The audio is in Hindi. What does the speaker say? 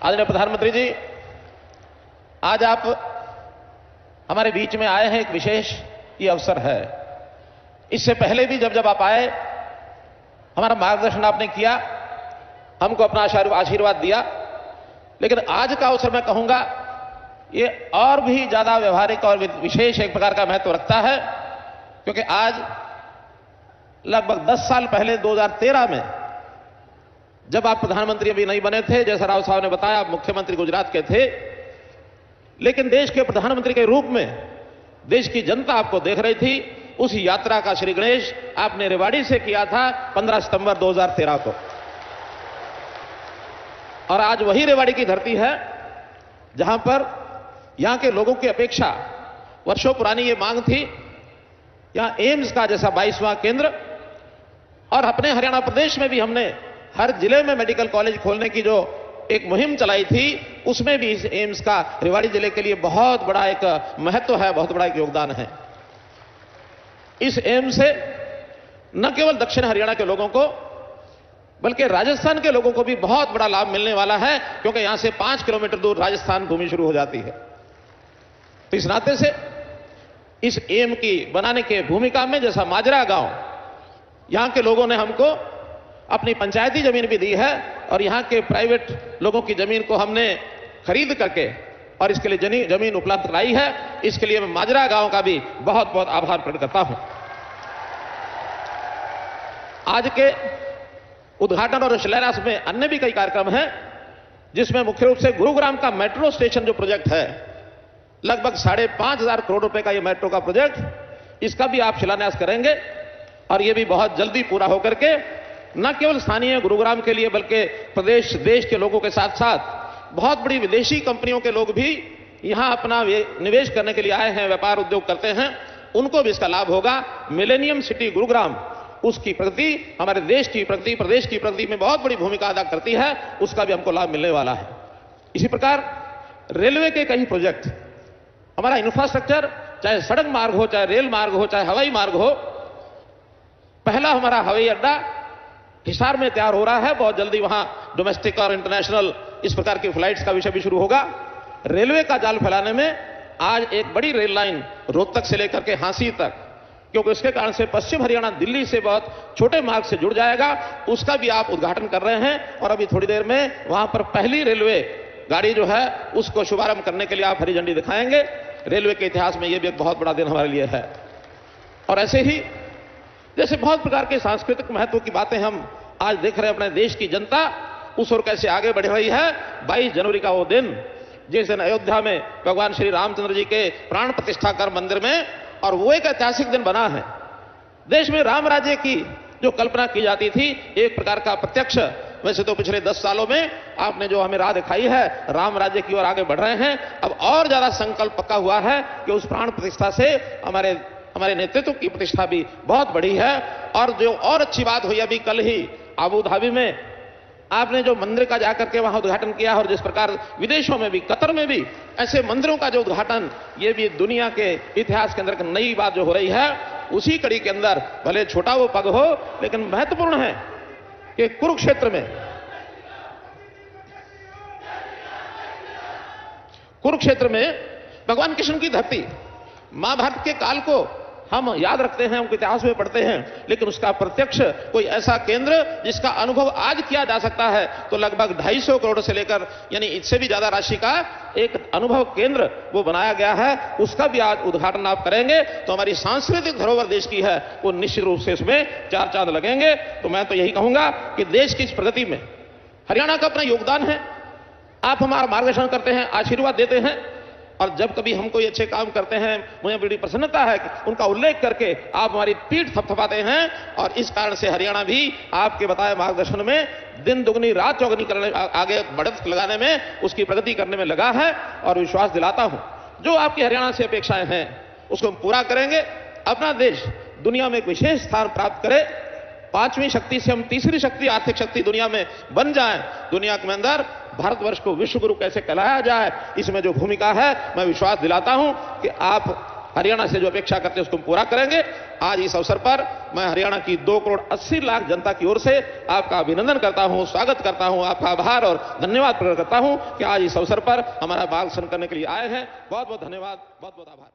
आदरणीय प्रधानमंत्री जी, आज आप हमारे बीच में आए हैं, एक विशेष ये अवसर है। इससे पहले भी जब आप आए, हमारा मार्गदर्शन आपने किया, हमको अपना आशीर्वाद दिया, लेकिन आज का अवसर मैं कहूंगा ये और भी ज्यादा व्यवहारिक और विशेष एक प्रकार का महत्व रखता है, क्योंकि आज लगभग 10 साल पहले 2013 में जब आप प्रधानमंत्री अभी नहीं बने थे, जैसा राव साहब ने बताया, आप मुख्यमंत्री गुजरात के थे, लेकिन देश के प्रधानमंत्री के रूप में देश की जनता आपको देख रही थी। उस यात्रा का श्री गणेश आपने रेवाड़ी से किया था 15 सितंबर 2013 को, और आज वही रेवाड़ी की धरती है जहां पर यहां के लोगों की अपेक्षा, वर्षों पुरानी ये मांग थी, यहां एम्स का जैसा 22वां केंद्र, और अपने हरियाणा प्रदेश में भी हमने हर जिले में मेडिकल कॉलेज खोलने की जो एक मुहिम चलाई थी, उसमें भी इस एम्स का रेवाड़ी जिले के लिए बहुत बड़ा एक महत्व है, बहुत बड़ा एक योगदान है। इस एम्स से न केवल दक्षिण हरियाणा के लोगों को बल्कि राजस्थान के लोगों को भी बहुत बड़ा लाभ मिलने वाला है, क्योंकि यहां से 5 किलोमीटर दूर राजस्थान भूमि शुरू हो जाती है। तो इस नाते से इस एम की बनाने के भूमिका में, जैसा माजरा गांव, यहां के लोगों ने हमको अपनी पंचायती जमीन भी दी है, और यहां के प्राइवेट लोगों की जमीन को हमने खरीद करके और इसके लिए जमीन उपलब्ध कराई है। इसके लिए मैं माजरा गांव का भी बहुत बहुत आभार प्रकट करता हूं। आज के उद्घाटन और शिलान्यास में अन्य भी कई कार्यक्रम हैं, जिसमें मुख्य रूप से गुरुग्राम का मेट्रो स्टेशन जो प्रोजेक्ट है, लगभग 5,500 करोड़ रुपए का ये मेट्रो का प्रोजेक्ट, इसका भी आप शिलान्यास करेंगे, और ये भी बहुत जल्दी पूरा होकर के न केवल स्थानीय गुरुग्राम के लिए बल्कि प्रदेश देश के लोगों के साथ साथ बहुत बड़ी विदेशी कंपनियों के लोग भी यहां अपना निवेश करने के लिए आए हैं, व्यापार उद्योग करते हैं, उनको भी इसका लाभ होगा। मिलेनियम सिटी गुरुग्राम, उसकी प्रगति हमारे देश की प्रगति, प्रदेश की प्रगति में बहुत बड़ी भूमिका अदा करती है, उसका भी हमको लाभ मिलने वाला है। इसी प्रकार रेलवे के कई प्रोजेक्ट, हमारा इंफ्रास्ट्रक्चर, चाहे सड़क मार्ग हो, चाहे रेल मार्ग हो, चाहे हवाई मार्ग हो, पहला हमारा हवाई अड्डा हिसार में तैयार हो रहा है, बहुत जल्दी वहां डोमेस्टिक और इंटरनेशनल इस प्रकार की फ्लाइट्स का विषय भी शुरू होगा। रेलवे का जाल फैलाने में आज एक बड़ी रेल लाइन रोहतक से लेकर के हांसी तक, क्योंकि इसके कारण से पश्चिम हरियाणा दिल्ली से बहुत छोटे मार्ग से जुड़ जाएगा, उसका भी आप उद्घाटन कर रहे हैं, और अभी थोड़ी देर में वहां पर पहली रेलवे गाड़ी जो है उसको शुभारंभ करने के लिए आप हरी झंडी दिखाएंगे। रेलवे के इतिहास में यह भी एक बहुत बड़ा दिन हमारे लिए है। और ऐसे ही जैसे बहुत प्रकार के सांस्कृतिक महत्व की बातें हम आज देख रहे हैं, अपने देश की जनता उस ओर कैसे आगे बढ़ रही है। 22 जनवरी का वो दिन, जिस दिन अयोध्या में भगवान श्री रामचंद्र जी के प्राण प्रतिष्ठा कर मंदिर में, और वो एक ऐतिहासिक दिन बना है। देश में राम राज्य की जो कल्पना की जाती थी, एक प्रकार का प्रत्यक्ष, वैसे तो पिछले 10 सालों में आपने जो हमें राह दिखाई है, राम राज्य की ओर आगे बढ़ रहे हैं। अब और ज्यादा संकल्प पक्का हुआ है कि उस प्राण प्रतिष्ठा से हमारे नेतृत्व की प्रतिष्ठा भी बहुत बड़ी है। और जो और अच्छी बात हुई, अभी कल ही अबू धाबी में आपने जो मंदिर का जाकर के वहां उद्घाटन किया, और जिस प्रकार विदेशों में भी, कतर में भी ऐसे मंदिरों का जो उद्घाटन, ये भी दुनिया के इतिहास के अंदर एक नई बात जो हो रही है। उसी कड़ी के अंदर भले छोटा वो पग हो, लेकिन महत्वपूर्ण है कि कुरुक्षेत्र में भगवान कृष्ण की धरती, महाभारत के काल को हम याद रखते हैं, उनके इतिहास में पढ़ते हैं, लेकिन उसका प्रत्यक्ष कोई ऐसा केंद्र जिसका अनुभव आज किया जा सकता है, तो लगभग 250 करोड़ से लेकर यानी इससे भी ज्यादा राशि का एक अनुभव केंद्र वो बनाया गया है। उसका भी आज उद्घाटन आप करेंगे, तो हमारी सांस्कृतिक धरोहर देश की है, वो निश्चित रूप से इसमें 4 चांद लगेंगे। तो मैं तो यही कहूंगा कि देश की इस प्रगति में हरियाणा का अपना योगदान है। आप हमारा मार्गदर्शन करते हैं, आशीर्वाद देते हैं, और जब कभी हम कोई अच्छे काम करते हैं, मुझे बड़ी प्रसन्नता है कि उनका उल्लेख करके आप हमारी पीठ थपथपाते हैं। और इस कारण से हरियाणा भी आपके बताए मार्गदर्शन में दिन दुगनी रात चौगुनी करने, आगे बढ़त लगाने में, उसकी प्रगति करने में लगा है, और विश्वास दिलाता हूं जो आपकी हरियाणा से अपेक्षाएं हैं उसको हम पूरा करेंगे। अपना देश दुनिया में एक विशेष स्थान प्राप्त करे, 5वीं शक्ति से हम तीसरी शक्ति, आर्थिक शक्ति दुनिया में बन जाएं। दुनिया के अंदर भारतवर्ष को विश्व गुरु कैसे कहलाया जाए, इसमें जो भूमिका है, मैं विश्वास दिलाता हूं कि आप हरियाणा से जो अपेक्षा करते हैं उसको हम पूरा करेंगे। आज इस अवसर पर मैं हरियाणा की 2,80,00,000 जनता की ओर से आपका अभिनंदन करता हूं, स्वागत करता हूं, आपका आभार और धन्यवाद प्रकट करता हूं कि आज इस अवसर पर हमारा मार्गदर्शन करने के लिए आए हैं। बहुत बहुत धन्यवाद, बहुत बहुत आभार।